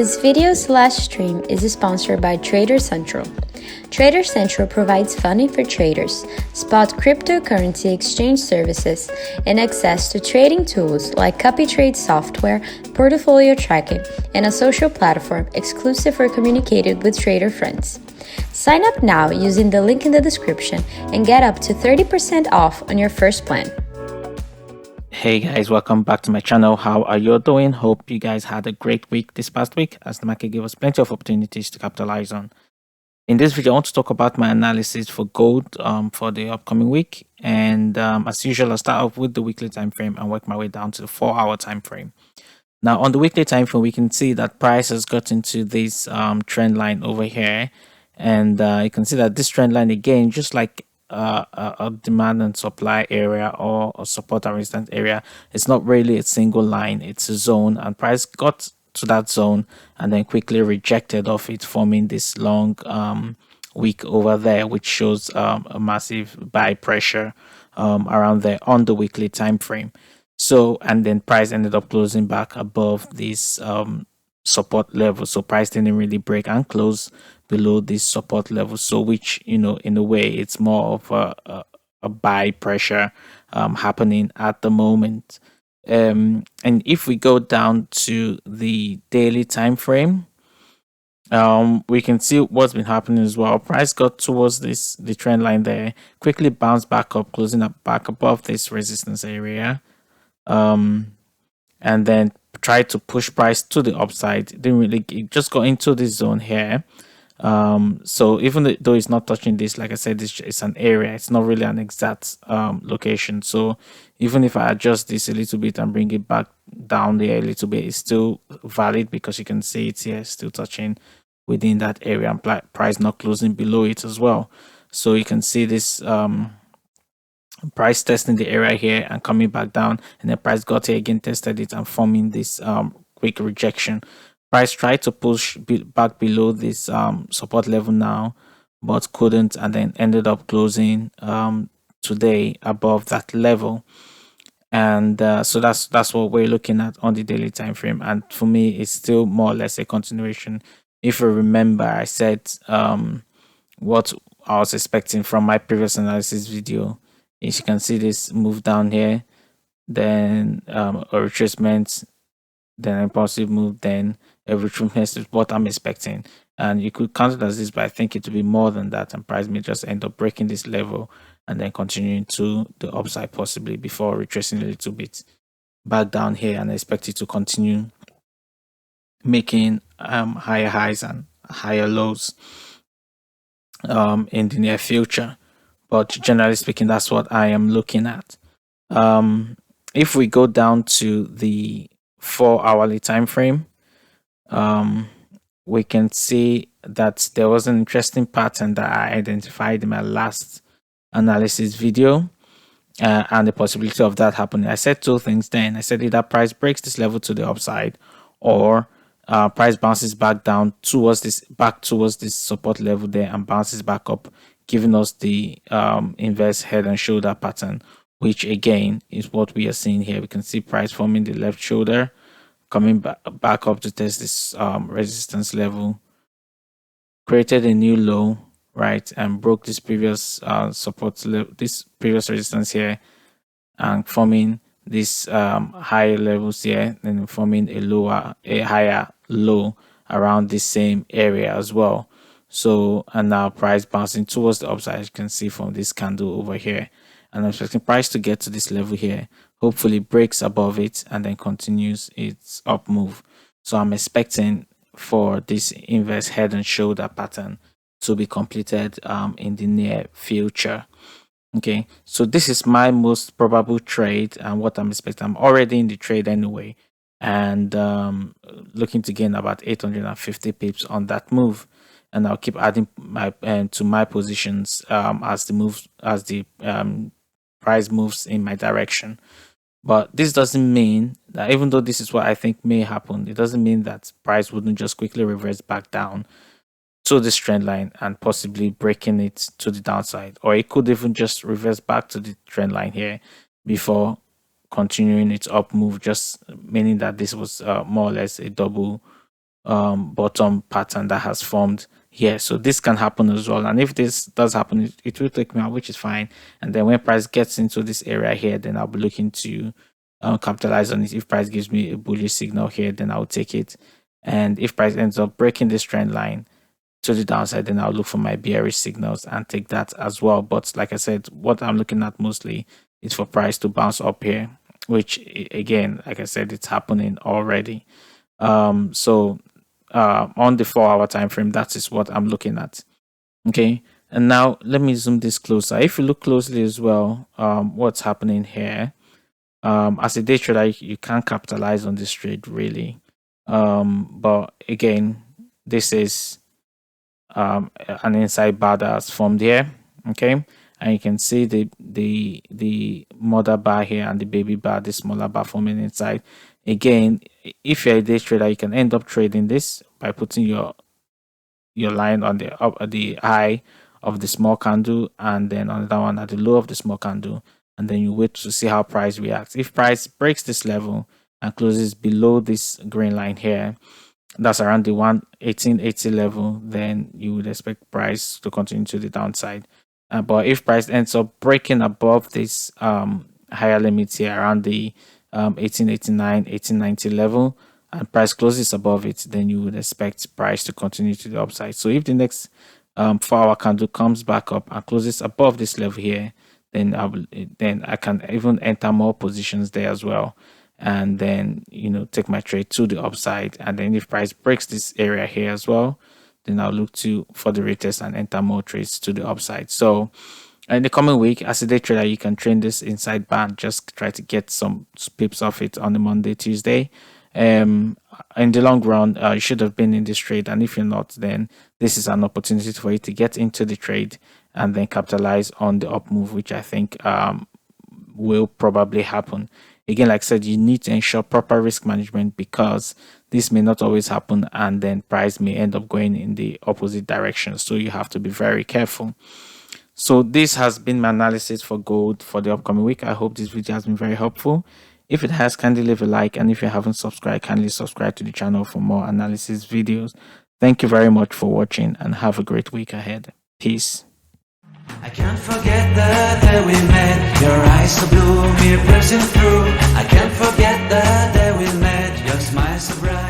This video/stream is sponsored by Trader Central. Trader Central provides funding for traders, spot cryptocurrency exchange services, and access to trading tools like copy trade software, portfolio tracking, and a social platform exclusive for communicating with trader friends. Sign up now using the link in the description and get up to 30% off on your first plan. Hey guys, welcome back to my channel. How are you doing? Hope you guys had a great week this past week, as the market gave us plenty of opportunities to capitalize on. In this video, I want to talk about my analysis for gold for the upcoming week, and as usual, I'll start off with the weekly time frame and work my way down to the 4-hour time frame. Now on the weekly time frame, we can see that price has got into this trend line over here, and you can see that this trend line again, just like a demand and supply area or a support and resistance area, it's not really a single line, it's a zone, and price got to that zone and then quickly rejected off it, forming this long wick over there, which shows a massive buy pressure around there on the weekly time frame. So, and then price ended up closing back above this support level, so price didn't really break and close below this support level, so which, you know, in a way it's more of a buy pressure happening at the moment. And if we go down to the daily time frame, we can see what's been happening as well. Price got towards the trend line there, quickly bounced back up, closing up back above this resistance area, and then tried to push price to the upside. Didn't really, it just got into this zone here. So even though it's not touching this, like I said, it's an area, it's not really an exact location. So even if I adjust this a little bit and bring it back down there a little bit, it's still valid because you can see it's here still touching within that area, and price not closing below it as well. So you can see this price testing the area here and coming back down, and then price got here again, tested it, and forming this quick rejection. Price tried to push back below this support level now, but couldn't, and then ended up closing today above that level. And so that's what we're looking at on the daily time frame. And for me, it's still more or less a continuation. If you remember, I said what I was expecting from my previous analysis video. As you can see, this move down here, then a retracement, then an impulsive move, then a retracement is what I'm expecting. And you could count it as this, but I think it will be more than that, and price may just end up breaking this level and then continuing to the upside possibly before retracing a little bit back down here, and I expect it to continue making higher highs and higher lows in the near future. But generally speaking, that's what I am looking at. If we go down to the 4-hourly time frame, we can see that there was an interesting pattern that I identified in my last analysis video, and the possibility of that happening. I said two things then. I said either price breaks this level to the upside, or price bounces back down towards this support level there and bounces back up, giving us the inverse head and shoulder pattern, which again is what we are seeing here. We can see price forming the left shoulder, coming back up to test this resistance level, created a new low, right, and broke this previous support level, this previous resistance here, and forming these higher levels here, and forming a higher low around this same area as well. So, and now price bouncing towards the upside, as you can see from this candle over here, and I'm expecting price to get to this level here, hopefully breaks above it and then continues its up move. So I'm expecting for this inverse head and shoulder pattern to be completed in the near future. Okay, so this is my most probable trade and what I'm expecting. I'm already in the trade anyway, and looking to gain about 850 pips on that move, and I'll keep adding my to my positions as the price moves in my direction. But this doesn't mean that, even though this is what I think may happen, it doesn't mean that price wouldn't just quickly reverse back down to this trend line and possibly breaking it to the downside, or it could even just reverse back to the trend line here before continuing its up move, just meaning that this was more or less a double bottom pattern that has formed here. So this can happen as well. And if this does happen, it will take me out, which is fine. And then when price gets into this area here, then I'll be looking to capitalize on it. If price gives me a bullish signal here, then I'll take it. And if price ends up breaking this trend line to the downside, then I'll look for my bearish signals and take that as well. But like I said, what I'm looking at mostly is for price to bounce up here, which again, like I said, it's happening already. So on the 4-hour time frame, that is what I'm looking at. Okay, and now let me zoom this closer. If you look closely as well, what's happening here, as a day trader, you can't capitalize on this trade really. But again, this is an inside bar that's formed here. Okay, and you can see the mother bar here and the baby bar, the smaller bar forming inside. Again, if you're a day trader, you can end up trading this by putting your line on the high of the small candle, and then another one at the low of the small candle, and then you wait to see how price reacts. If price breaks this level and closes below this green line here, that's around the 1880 level, then you would expect price to continue to the downside. But if price ends up breaking above this higher limit here around the 1889 1890 level, and price closes above it, then you would expect price to continue to the upside. So if the next 4-hour candle comes back up and closes above this level here, then I can even enter more positions there as well, and then take my trade to the upside. And then if price breaks this area here as well, then I'll look for the retest and enter more trades to the upside. So in the coming week, as a day trader, you can train this inside band. Just try to get some pips off it on the Monday, Tuesday. In the long run, you should have been in this trade, and if you're not, then this is an opportunity for you to get into the trade and then capitalize on the up move, which I think will probably happen. Again, like I said, you need to ensure proper risk management, because this may not always happen, and then price may end up going in the opposite direction. So you have to be very careful. So this has been my analysis for gold for the upcoming week. I hope this video has been very helpful. If it has, kindly leave a like, and if you haven't subscribed, kindly subscribe to the channel for more analysis videos. Thank you very much for watching, and have a great week ahead. Peace. I can't forget the day we met. Your eyes so blue, me piercing through. I can't forget the day we met. Your smile so bright.